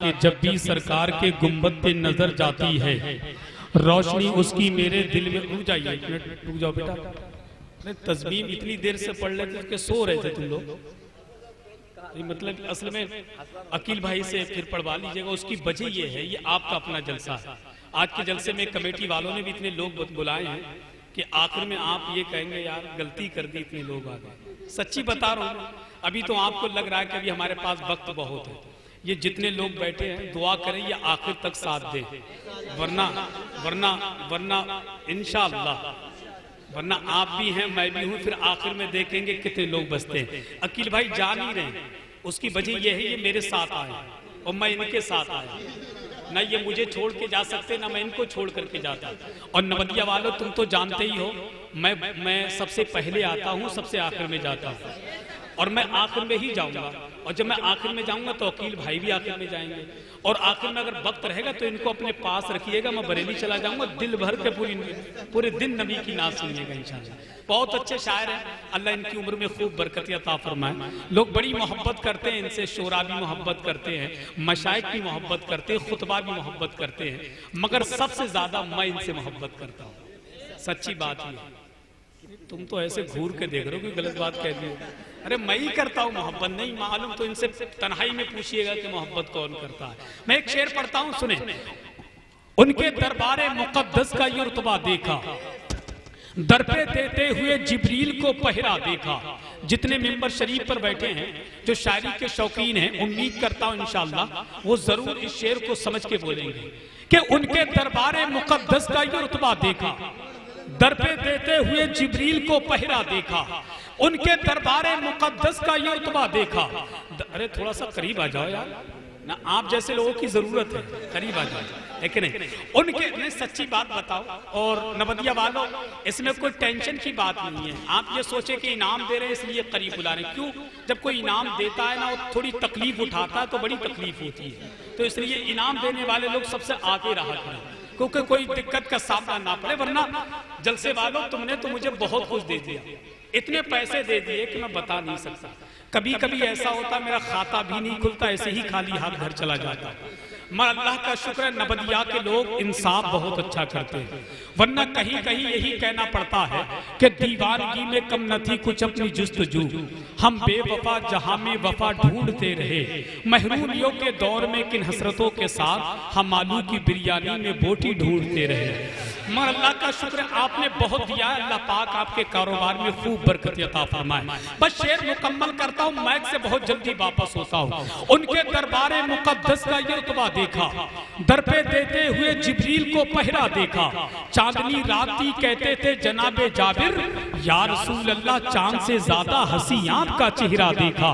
कि जब भी सरकार के गुंबद पे नजर जाती है रोशनी उसकी मेरे दिल में। रुक जाइए एक मिनट, रुक जाओ बेटा। अरे तस्बीह इतनी देर से पढ़ लेते कि सो रहे थे तुम लोग। मतलब असल में अकील भाई से फिर पढ़वा लीजिएगा। उसकी वजह ये है, ये आपका अपना जलसा है। आज के जलसे में कमेटी वालों ने भी इतने लोग बुलाए हैं कि आखिर में आप ये कहेंगे यार गलती कर दी, इतने लोग आ गए। सच्ची बता रहा हूँ, अभी तो आपको लग रहा है कि अभी हमारे पास वक्त बहुत है। ये जितने लोग बैठे हैं दुआ करें ये आखिर तक साथ दें, वरना वरना वरना इंशाअल्लाह, वरना आप भी हैं मैं भी हूं, फिर आखिर में देखेंगे कितने लोग बचते हैं। अकील भाई जा नहीं रहे, उसकी वजह यह है ये मेरे साथ आए और मैं इनके साथ आया। ना ये मुझे छोड़ के जा सकते ना मैं इनको छोड़ करके जाता। और नवदिया वालों तुम तो जानते ही हो, मैं सबसे पहले आता हूँ, सबसे आखिर में जाता हूँ और मैं आखिर में ही जाऊंगा। और जब मैं आखिर में जाऊंगा तो अकील भाई भी आखिर में जाएंगे। और आखिर में अगर वक्त रहेगा तो इनको अपने पास रखिएगा, मैं बरेली चला जाऊंगा। दिल भर के पूरे दिन नबी की नात सुनिएगा इंशाअल्लाह। बहुत अच्छे शायर हैं, अल्लाह इनकी उम्र में खूब बरकत अता फरमाए। लोग बड़ी मोहब्बत करते हैं इनसे, शोरा भी मोहब्बत करते हैं, मशाइख भी मोहब्बत करते हैं, खुतबा भी मोहब्बत करते हैं, मगर सबसे ज्यादा मैं इनसे मोहब्बत करता हूँ। सच्ची बात है। तुम तो ऐसे घूर के देख रहे हो कि गलत बात कह दी। अरे मैं ही करता हूँ मोहब्बत, नहीं मालूम तो इनसे तन्हाई में पूछिएगा कि मोहब्बत कौन करता है। मैं एक शेर पढ़ता हूँ, सुने। उनके दरबारे मुकद्दस का ये रुतबा देखा, दर पे देते हुए जिब्रील को पहरा देखा। जितने मिंबर शरीफ पर बैठे हैं जो शायरी के शौकीन हैं, उम्मीद करता हूँ इंशाअल्लाह वो जरूर इस शेर को समझ के बोलेंगे कि उनके दरबारे मुकद्दस का ये रुतबा देखा, दर पे देते हुए जिब्रील को पहरा देखा, उनके दरबारे मुकद्दस का ये रुतबा देखा। अरे थोड़ा सा करीब आ जाओ यार ना, आप जैसे लोगों की जरूरत है, करीब आ जाओ। लेकिन उनके ने सच्ची बात बताओ। और नवदिया वालों इसमें कोई टेंशन की बात नहीं है। आप ये सोचे कि इनाम दे रहे हैं इसलिए करीब बुला रहे हैं। क्यों? जब कोई इनाम देता है ना, वो थोड़ी तकलीफ उठाता है तो बड़ी तकलीफ होती है। तो इसलिए इनाम देने वाले लोग सबसे आगे रहा करें, क्योंकि कोई दिक्कत का सामना ना पड़े। वरना जलसे वालों तुमने तो मुझे बहुत कुछ दे दिया, इतने पैसे दे दिए कि मैं बता नहीं सकता। कभी कभी ऐसा होता मेरा खाता भी नहीं खुलता, ऐसे ही खाली हाथ घर चला जाता। मगर अल्लाह का शुक्र है नबदिया के लोग इंसाफ बहुत अच्छा करते हैं। वरना कहीं कहीं यही कहना पड़ता है कि दीवानगी में कम न थी कुछ अपनी जुस्तजू, हम बेवफा जहां में वफा ढूंढते रहे, महरूमियों के दौर में किन हसरतों के साथ हम आलू की बिरयानी में बोटी ढूंढते रहे। मगर अल्लाह का शुक्र है आपने बहुत दिया है, अल्लाह पाक आपके कारोबार में खूब बरकत अता फरमाए। बस शेर मुकम्मल करता हूँ, मैक से बहुत जल्दी वापस होता हूँ। उनके दरबारे मुकद्दस का ये रुतबा देखा, दर पे देते हुए जिब्रील को पहरा देखा, चांदनी रात थी कहते थे जनाबे जाबिर, या रसूल अल्लाह चांद से ज्यादा हंसी आपका चेहरा देखा।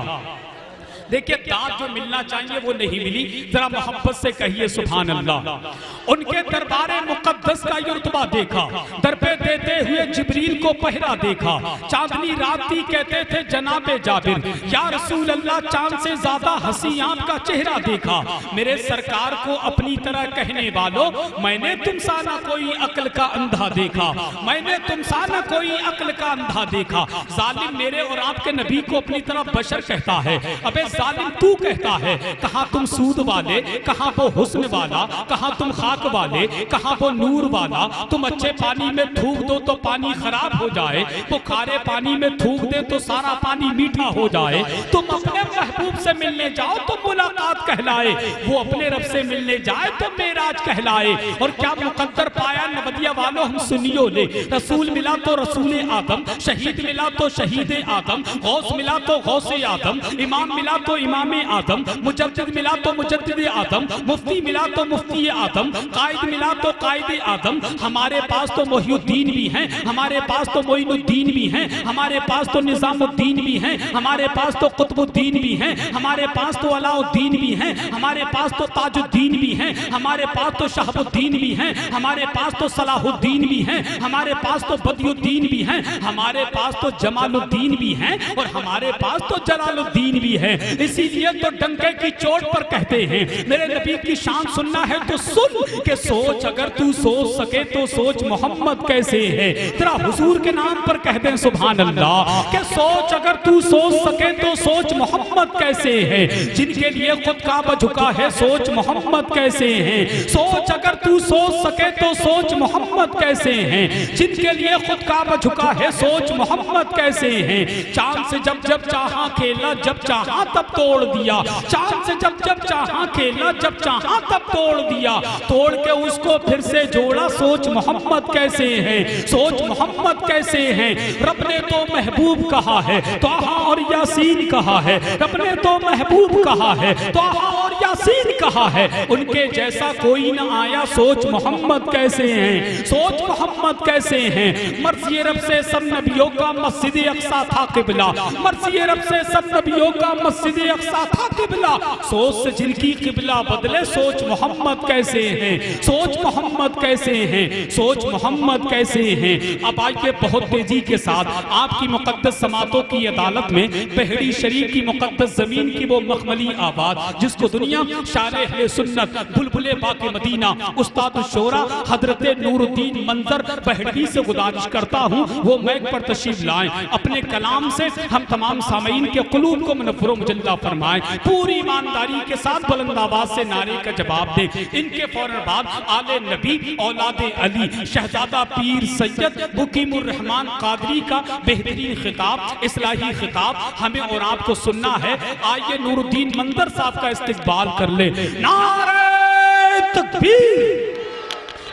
देखिए दाद जो मिलना चाहिए वो नहीं मिली, जरा मोहब्बत से कहिए सुभान अल्लाह। उनके दरबारे मुकद्दस का ये रुतबा देखा, दर पे देते हुए जिब्रील को पहरा देखा, चांदनी रात थी कहते थे जनाबे जाबिर, या रसूल अल्लाह चांद से ज्यादा हंसी आपका चेहरा देखा। मेरे सरकार को अपनी तरह कहने वालों, मैंने तुम सा ना कोई अक्ल का अंधा देखा, मैंने तुम सा ना कोई अक्ल का अंधा देखा। जालिम मेरे और आपके नबी को अपनी तरह बशर कहता है, अबे जालिम तू कहता है, कहां तुम सूद वाले, कहां वो हुस्न वाला, कहां तुम खाक वाले, कहां वो नूर वाला। तुम अच्छे पानी में थूक दो तो पानी खराब हो जाए, वो खारे पानी में थूक दे तो सारा पानी मीठा हो जाए। तुम अपने महबूब से मिलने जाओ तो मुलाकात कहलाए, वो अपने रब से मिलने जाए तो मेराज कहलाए। और क्या मुकद्दर पाया नबदिया वालों, हम सुनियो ले। रसूल मिला तो रसूल आदम, शहीद मिला तो शहीद आदम, गौस मिला तो गौसे आदम, इमाम मिला तो इमाम आदम, मुजद्दिद मिला तो मुजद्दिद आदम, मुफ्ती मिला तो मुफ्ती आदम, कायद मिला तो कायद आदम। हमारे पास तो मोहिउद्दीन भी हैं, हमारे पास तो मोइनुद्दीन भी हैं, हमारे पास तो निजामुद्दीन भी हैं, हमारे पास तो कुतुबुद्दीन भी हैं, हमारे पास तो अलाउद्दीन भी हैं, हमारे पास तो ताजुद्दीन भी हैं, हमारे पास तो शहाबुद्दीन भी हैं, हमारे पास तो सलाहुद्दीन भी हैं, हमारे पास तो बदियुद्दीन भी हैं, हमारे पास तो जमालुद्दीन भी हैं और हमारे पास तो जलालुद्दीन भी है। इसीलिए तो डंके की चोट पर कहते हैं, मेरे नबी की शान सुनना है तो सुन, कि सोच अगर तू सोच सके तो सोच मोहम्मद कैसे है। तेरा हुजूर के नाम पर कह दें सुभान अल्लाह कि सोच अगर तू सोच सके तो सोच मोहम्मद कैसे है। जिनके लिए खुद काबा झुका है सोच मोहम्मद कैसे है। सोच अगर तू सोच सके तो सोच मोहम्मद कैसे है। जिनके लिए खुद काबा झुका है सोच मोहम्मद कैसे है। चांद से जब जब चाहा खेला जब चाहा तब तोड़ दिया। चांद से जब जब चाहा खेला जब चाहा तब तोड़ दिया। तोड़ के उसको फिर से जोड़ा सोच मोहम्मद कैसे है। सोच मोहम्मद कैसे है। रब ने तो महबूब कहा है तोहा और यासीन कहा है। रब ने तो महबूब कहा है तोहा और यासीन कहा है। उनके जैसा कोई ना आया सोच मोहम्मद कैसे हैं। सोच मोहम्मद कैसे हैं। मर्ज़ी रब से सब नबियों का मस्जिद अक्सा था किबला। मर्ज़ी रब से सब नबियों का मस्जिद अक्सा था किबला। सोच से जिनकी किबला बदले सोच मोहम्मद कैसे हैं। सोच मोहम्मद कैसे हैं। सोच मोहम्मद कैसे हैं। अब आइए बहुत तेजी के साथ आपकी मुकद्दस समातों की अदालत में पहड़ी शरीफ की मुकद्दस जमीन की वो मखमली आवाज जिसको दुनिया शारे अहले सुन्नत बुलबुले बाके मदीना उस्ताद शोरा हजरत नूरुद्दीन मंजर पहड़ी से गुजारिश करता हूँ वो मैक पर तशरीफ लाएं। अपने कलाम से हम तमाम सामीन के कुलूब को मुनव्वर मुजल्ला फरमाएं। पूरी ईमानदारी के साथ बुलंद आवाज से नारे का जवाब दें। इनके फौरन बाद आले नबी औलादे अली शहजादा पीर सैयद मुकीमुर रहमान कादरी का बेहतरीन खिताब इस्लाही खिताब हमें और आपको सुनना है। आइए नूरुद्दीन मंजर साहब का इस्तिकबाल कर ले। नारे तकबीर,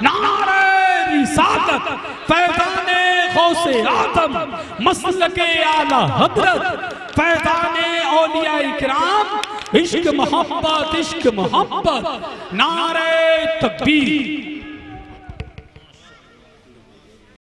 नारे रिसालत, फैज़ाने गौसे आदम, मसलके आला हजरत, फैज़ाने औलिया इकराम, इश्क मोहब्बत, इश्क मोहब्बत। नारे तकबीर।